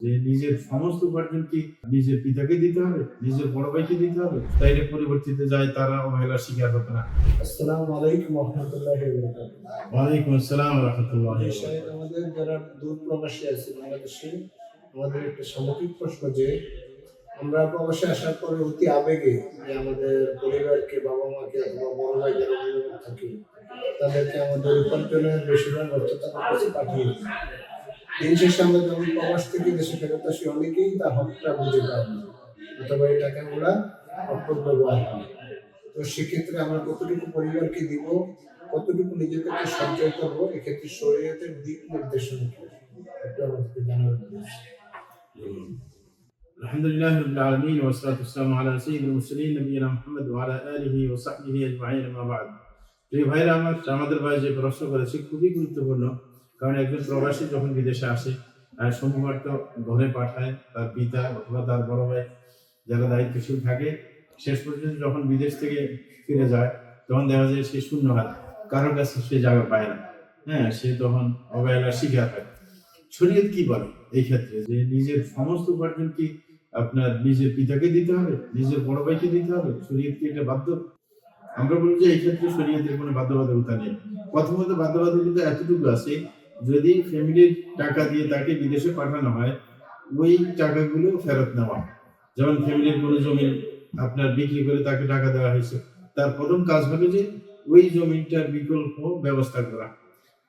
যে নিজের সমস্ত উপার্জন কি নিজের পিতাকে দিতে হবে, নিজের বড় ভাইকে দিতে হবে, তাইলে পরিবর্তিতে যায় তারা অবহেলার শিকার হবে না। আসসালামু আলাইকুম ওয়া রাহমাতুল্লাহি ওয়া বারাকাতুহু। ওয়ালাইকুম আসসালাম ওয়া রাহমাতুল্লাহি ওয়া দেশে বারাকাতুহু। আমাদের যারা দূর প্রবাসী আছে বাংলাদেশে, আমাদের একটা সামগ্রিক প্রশ্ন যে আমরা প্রবাসে আসার পরে অতি আবেগে যে আমাদের পরিবারকে, বাবা-মাকে অথবা বড় ভাই যারা অভিভাবক থাকে তাদেরকে আমাদের উপার্জনের বেশিরভাগ অর্থ তাদের কাছে পাঠিয়ে দিই। দিন শেষে আমরা যখন প্রবাস থেকে দেশে ফেরত আসি অনেকেই তার হকটা বুঝে পায় না অথবা এই টাকাগুলা অপব্যবহার হয়। তো সেক্ষেত্রে আমরা কতটুকু পরিবারকে দিব, কতটুকু নিজের কাছে সঞ্চয় করবো, এক্ষেত্রে শরীয়তের দিক নির্দেশনা কি একটু আমাদেরকে জানাবেন please। আলহামদুলিল্লাহ রাব্বিল আলামিন ওয়া সলাতু ওয়াসসালামু আলা সাইয়্যিদিল মুরসালিন নবিয়িনা মুহাম্মদ ওয়া আলা আলিহি ওয়া সাহবিহি আজমাইন আম্মা বা'দ। প্রিয় ভাইরা আমার, আমাদের ভাই যে প্রশ্ন করেছে খুবই গুরুত্বপূর্ণ। কারণ একজন প্রবাসী যখন বিদেশে আসে সম্ভবত ঘরে পাঠায় তার পিতা অথবা তার বড় ভাই যারা দায়িত্বশীল থাকে, শেষ পর্যন্ত যখন বিদেশ থেকে ফিরে যায় তখন দেখা যায় সে শূন্য হাত, কারোর কাছে সে জায়গা পায় না। সে তখন অবহেলার শিকার হয়। শরীয়ত কি বলে এই ক্ষেত্রে? যে নিজের সমস্ত উপার্জন কি আপনার নিজের পিতাকে দিতে হবে, নিজের বড় ভাইকে দিতে হবে? শরীয়ত কি এটা বাধ্য? আমরা বলি যে এই ক্ষেত্রে শরীয়তের কোনো বাধ্যবাধকতা নেই। প্রথমত বাধ্যবাধকতা এতটুকু আছে, যদি ফ্যামিলির টাকা দিয়ে তাকে বিদেশে পাঠানো হয়, ওই টাকাগুলো ফেরত নেওয়া। যেমন ফ্যামিলির কোনো জমি আপনার বিক্রি করে তাকে টাকা দেওয়া হয়েছে, তার প্রথম কাজ হবে যে ওই জমিটার বিকল্প ব্যবস্থা করা।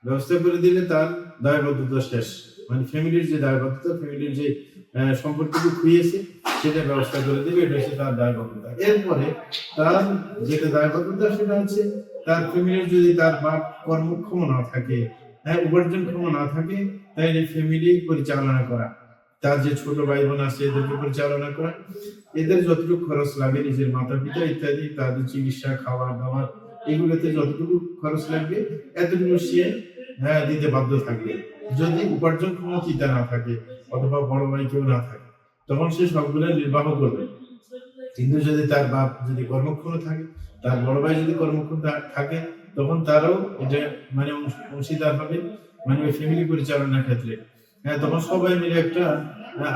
ব্যবস্থা করে দিলে তার দায়বদ্ধতা শেষ। মানে ফ্যামিলির যে দায়বদ্ধতা, ফ্যামিলির যে সম্পত্তিটুকু খুইয়েছে সেটা ব্যবস্থা করে দিবে, এটা হচ্ছে তার দায়বদ্ধতা। এরপরে তার যেটা দায়বদ্ধতা সেটা হচ্ছে তার ফ্যামিলির যদি তার বাপ কর্মক্ষম না থাকে, উপার্জনক্ষম না থাকে, তাহলে ফ্যামিলি পরিচালনা করা। তার যে ছোট ভাই বোন আছে এদেরকে পরিচালনা করা, এদের যতটুকু খরচ লাগে নিজের মাতা পিতা ইত্যাদি তাদের চিকিৎসা, খাওয়া দাওয়া, এগুলোতে যতটুকু খরচ লাগবে এতটুকু সে দিতে বাধ্য থাকবে। যদি উপার্জনক্ষম পিতা না থাকে অথবা বড় ভাই কেউ না থাকে, তখন সে সবগুলো নির্বাহ করবে। কিন্তু যদি তার বাপ যদি কর্মক্ষম থাকে, তার বড় ভাই যদি কর্মক্ষম থাকে, তখন তারাও এটা মানে অংশীদার হবে, মানে ওই ফ্যামিলি পরিচালনার ক্ষেত্রে। তখন সবাই মিলে একটা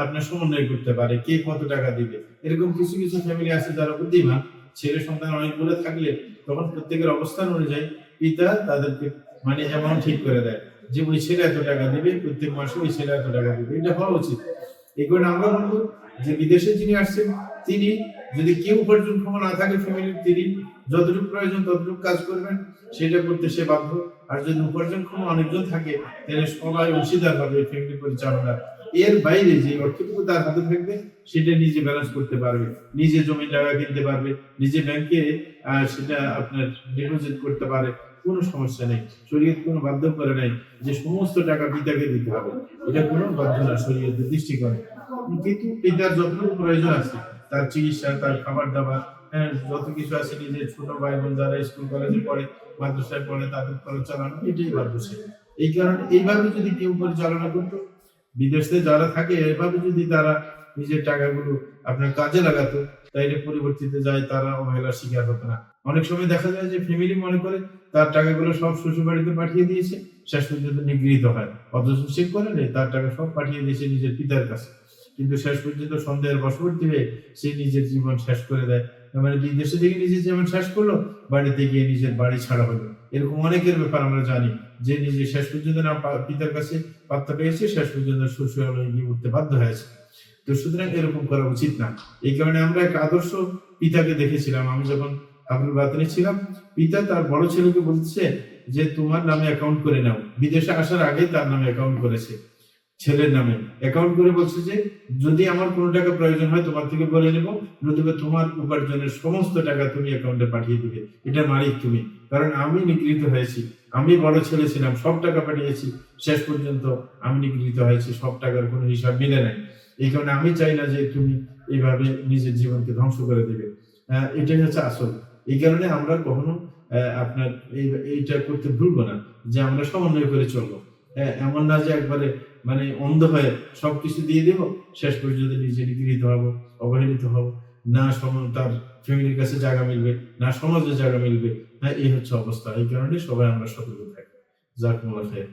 আপনার সমন্বয় করতে পারে কে কত টাকা দিবে। এরকম কিছু কিছু ফ্যামিলি আছে যারা বুদ্ধিমান, ছেলে সন্তান অনেকগুলো থাকলে তখন প্রত্যেকের অবস্থান অনুযায়ী পিতা তাদেরকে মানে অ্যামাউন্ট ঠিক করে দেয় যে ওই ছেলে এত টাকা দিবে, প্রত্যেক মাসে ওই ছেলে এত টাকা দিবে। এটা হওয়া উচিত। এই কারণে আমরা বলবো যে বিদেশে যিনি আসছেন তিনি যদি কেউ উপার্জনক্ষম না থাকে ফ্যামিলির, তিনি যতটুকু প্রয়োজন ততটুকু কাজ করবেন, সেটা করতে সে বাধ্য। আর যদি উপার্জনক্ষম অনেকজন থাকে তাহলে সবাই অংশীদার হবে ফ্যামিলি পরিচালনার। এর বাইরে যে অর্থটুকু তার হাতে থাকবে সেটা নিজে ব্যালেন্স করতে পারবে, নিজে জমি জায়গা কিনতে পারবে, নিজে ব্যাংকে সেটা আপনার ডিপোজিট করতে পারে, কোনো সমস্যা নেই। শরীয়ত কোনো বাধ্য করে নাই যে সমস্ত টাকা পিতাকে দিতে হবে, এটা কোনো বাধ্য না শরীয়তের দৃষ্টিকোণে। কিন্তু পিতার যতটুকু প্রয়োজন আছে, তার চিকিৎসা, তার খাবার দাবার, যত কিছু আছে, নিজের ছোট ভাই বোন যারা স্কুল কলেজে পড়ে, মাদ্রাসায় পড়ে, তাদের খরচ চালানো, এটাই বাধ্য সে। এই কারণে এইভাবে যদি কেউ পরিচালনা করতো, বিদেশে যারা থাকে এভাবে যদি তারা নিজের টাকাগুলো আপনার কাজে লাগাতো, তাইলে পরিবর্তিতে যায় তারা অবহেলার শিকার হতো না। অনেক সময় দেখা যায় যে ফ্যামিলি মনে করে তার টাকাগুলো সব শ্বশুর বাড়িতে পাঠিয়ে দিয়েছে, শেষ পর্যন্ত নিগৃহীত হয়। অথচ সে করে নেই, তার টাকা সব পাঠিয়ে দিয়েছে নিজের পিতার কাছে, কিন্তু শেষ পর্যন্ত সন্দেহের বশবর্তী হয়ে সে নিজের জীবন শেষ করে দেয়। মানে বিদেশে থেকে নিজের জীবন শেষ করলো, বাড়িতে গিয়ে নিজের বাড়ি ছাড়া হলো। এরকম অনেকের ব্যাপার আমরা জানি যে নিজে শেষ পর্যন্ত না পিতার কাছে পাত্তা পেয়েছে, শেষ পর্যন্ত শ্বশুরালয়ে গিয়ে উঠতে বাধ্য হয়েছে। তো সুতরাং এরকম করা উচিত না। এই কারণে আমরা এক আদর্শ পিতাকে দেখেছিলাম। আমি যখন আব্দুল বাতনে ছিলাম, পিতা তার বড় ছেলেকে বলছে যে তোমার নামে অ্যাকাউন্ট করে নাও। বিদেশে আসার আগে তার নামে অ্যাকাউন্ট করেছে, ছেলের নামে অ্যাকাউন্ট করে বলছে যে যদি আমার কোনো টাকা প্রয়োজন হয় তোমার থেকে বলে নেবো, নতুবা তোমার উপার্জনের সমস্ত টাকা তুমি অ্যাকাউন্টে পাঠিয়ে দিবে, এটা মালিক তুমি। কারণ আমি নিগৃহীত হয়েছি, আমি বড় ছেলে ছিলাম, সব টাকা পাঠিয়েছি, শেষ পর্যন্ত আমি নিগৃহীত হয়েছি, সব টাকার কোনো হিসাব মিলে নাই। এই কারণে আমি চাই না যে তুমি এইভাবে নিজের জীবনকে ধ্বংস করে দিবে। এটাই হচ্ছে আসল। এই কারণে আমরা কখনো আপনার এইটা করতে ভুলবো না যে আমরা সমন্বয় করে চলবো। এমন না যে একবারে মানে অন্ধ হয়ে সবকিছু দিয়ে দেব, শেষ পর্যন্ত নিজে নিগৃহীত হবো, অবহেলিত হবো, না তার ফ্যামিলির কাছে জায়গা মিলবে, না সমাজে জায়গা মিলবে। এই হচ্ছে অবস্থা। এই কারণে সবাই আমরা সতর্ক থাকি। জাযাকুমুল্লাহ খাইর।